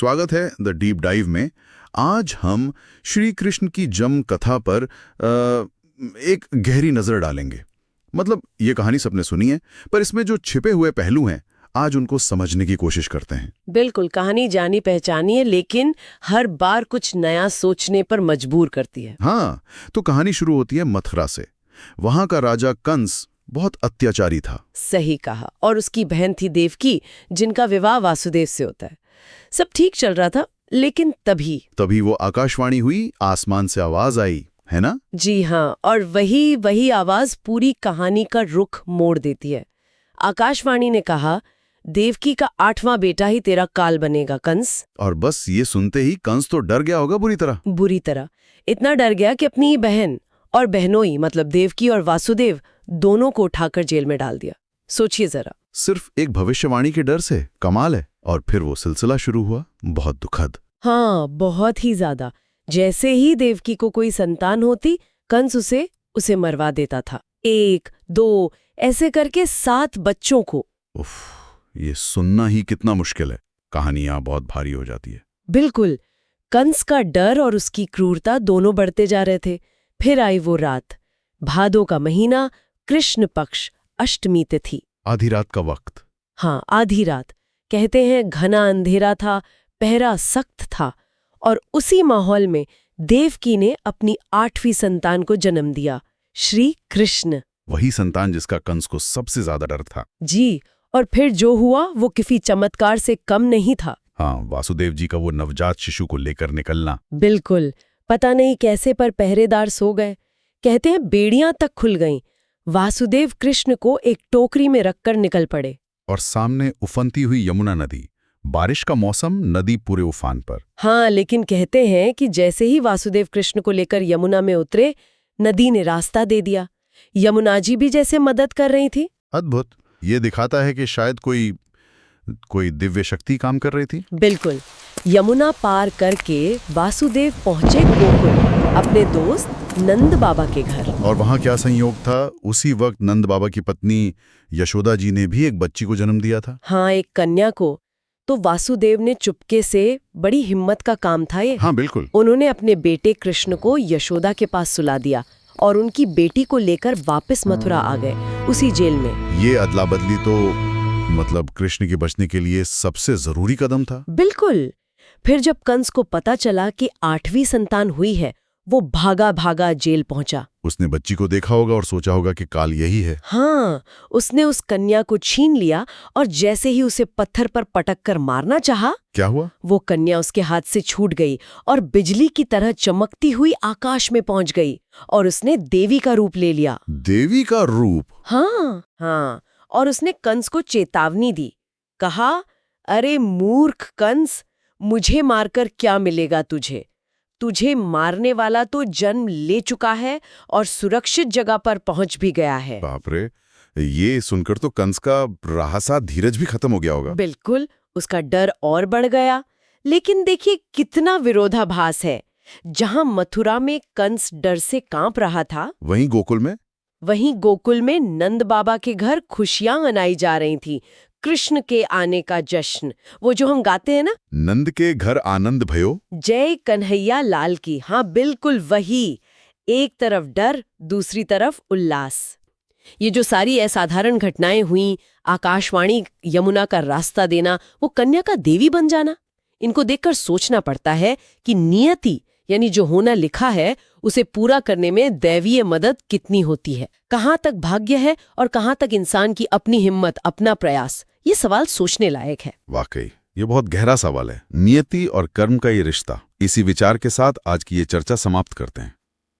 स्वागत है the deep dive में। आज हम श्री कृष्ण की जम कथा पर एक गहरी नजर डालेंगे। मतलब ये कहानी सबने सुनी है, पर इसमें जो छिपे हुए पहलू हैं आज उनको समझने की कोशिश करते हैं। बिल्कुल, कहानी जानी पहचानी है, लेकिन हर बार कुछ नया सोचने पर मजबूर करती है। हाँ, तो कहानी शुरू होती है मथुरा से। वहां का राजा कंस बहुत अत्याचारी था। सही कहा। और उसकी बहन थी देवकी, जिनका विवाह वासुदेव से होता है। सब ठीक चल रहा था, लेकिन तभी वो आकाशवाणी हुई, आसमान से आवाज आई, है ना? जी हाँ, और वही आवाज पूरी कहानी का रुख मोड़ देती है। आकाशवाणी ने कहा, देवकी का 8वां बेटा ही तेरा काल बनेगा कंस। और बस ये सुनते ही कंस तो डर गया होगा बुरी तरह। इतना डर गया कि अपनी ही बहन और बहनोई मतलब देवकी और वासुदेव दोनों को उठाकर जेल में डाल दिया। सोचिए जरा, सिर्फ एक भविष्यवाणी के डर से। कमाल है। और फिर वो सिलसिला शुरू हुआ, बहुत दुखद। हाँ, बहुत ही ज्यादा। जैसे ही देवकी को कोई संतान होती, कंस उसे मरवा देता था। 1, 2 ऐसे करके 7 बच्चों को। उफ, ये सुनना ही कितना मुश्किल है। कहानी यहाँ बहुत भारी हो जाती है। बिल्कुल, कंस का डर और उसकी क्रूरता दोनों बढ़ते जा रहे थे। फिर आई वो रात, भादो का महीना, कृष्ण पक्ष, अष्टमी तिथि। आधी रात का वक्त। हाँ, आधी रात। कहते हैं घना अंधेरा था, पहरा सख्त था, और उसी माहौल में देवकी ने अपनी 8वीं संतान को जन्म दिया, श्री कृष्ण। वही संतान जिसका कंस को सबसे ज्यादा डर था। जी, और फिर जो हुआ वो किसी चमत्कार से कम नहीं था। हाँ, वासुदेव जी का वो नवजात शिशु को लेकर निकलना। बिल्कुल, पता नहीं कैसे पर पहरेदार सो गए। कहते हैं बेड़ियां तक खुल गईं। वासुदेव कृष्ण को एक टोकरी में रखकर निकल पड़े। और सामने उफनती हुई यमुना नदी। बारिश का मौसम, नदी पूरे उफान पर। हाँ, लेकिन कहते हैं कि जैसे ही वासुदेव कृष्ण को लेकर यमुना में उतरे, नदी ने रास्ता दे दिया। यमुना जी भी जैसे मदद कर रही थी। अद्भुत। ये दिखाता है कि शायद कोई दिव्य शक्ति काम कर रही थी। बिल्कुल। यमुना पार करके वासुदेव पहुंचे गोकुल, अपने दोस्त नंद बाबा के घर। और वहां क्या संयोग था, उसी वक्त नंद बाबा की पत्नी यशोदा जी ने भी एक बच्ची को जन्म दिया था। हाँ, एक कन्या को। तो वासुदेव ने चुपके से, बड़ी हिम्मत का काम था ये। हाँ बिल्कुल। उन्होंने अपने बेटे कृष्ण को यशोदा के पास सुला दिया और उनकी बेटी को लेकर वापस मथुरा आ गए, उसी जेल में। ये अदला बदली तो मतलब कृष्ण के बचने के लिए सबसे जरूरी कदम था। बिल्कुल। फिर जब कंस को पता चला कि 8वीं संतान हुई है, वो भागा जेल पहुंचा। उसने बच्ची को देखा होगा और सोचा होगा कि काल यही है। हाँ, उसने उस कन्या को छीन लिया और जैसे ही उसे पत्थर पर पटक कर मारना चाहा, क्या हुआ? वो कन्या उसके हाथ से छूट गई और बिजली की तरह चमकती हुई आकाश में पहुंच गई और उसने देवी का रूप ले लिया। देवी का रूप? हाँ, और उसने कंस को चेतावनी दी। कहा, अरे मूर्ख कंस, मुझे मारकर क्या मिलेगा तुझे मारने वाला तो जन्म ले चुका है और सुरक्षित जगह पर पहुंच भी गया है। बाप रे, ये सुनकर तो कंस का राहसा धीरज भी खत्म हो गया होगा। बिल्कुल, उसका डर और बढ़ गया। लेकिन देखिए कितना विरोधाभास है। जहां मथुरा में कंस डर से कांप रहा था, वहीं गोकुल में नंद बाबा के घर खुशियां मनाई जा रही थी। कृष्ण के आने का जश्न, वो जो हम गाते हैं ना, नंद के घर आनंद भयो, जय कन्हैया लाल की। हाँ बिल्कुल वही। एक तरफ डर, दूसरी तरफ उल्लास। ये जो सारी असाधारण घटनाएं हुई, आकाशवाणी, यमुना का रास्ता देना, वो कन्या का देवी बन जाना, इनको देखकर सोचना पड़ता है कि नियति यानी जो होना लिखा है उसे पूरा करने में दैवीय मदद कितनी होती है। कहाँ तक भाग्य है और कहाँ तक इंसान की अपनी हिम्मत, अपना प्रयास। ये सवाल सोचने लायक है। वाकई ये बहुत गहरा सवाल है। नियति और कर्म का ये रिश्ता। इसी विचार के साथ आज की ये चर्चा समाप्त करते हैं।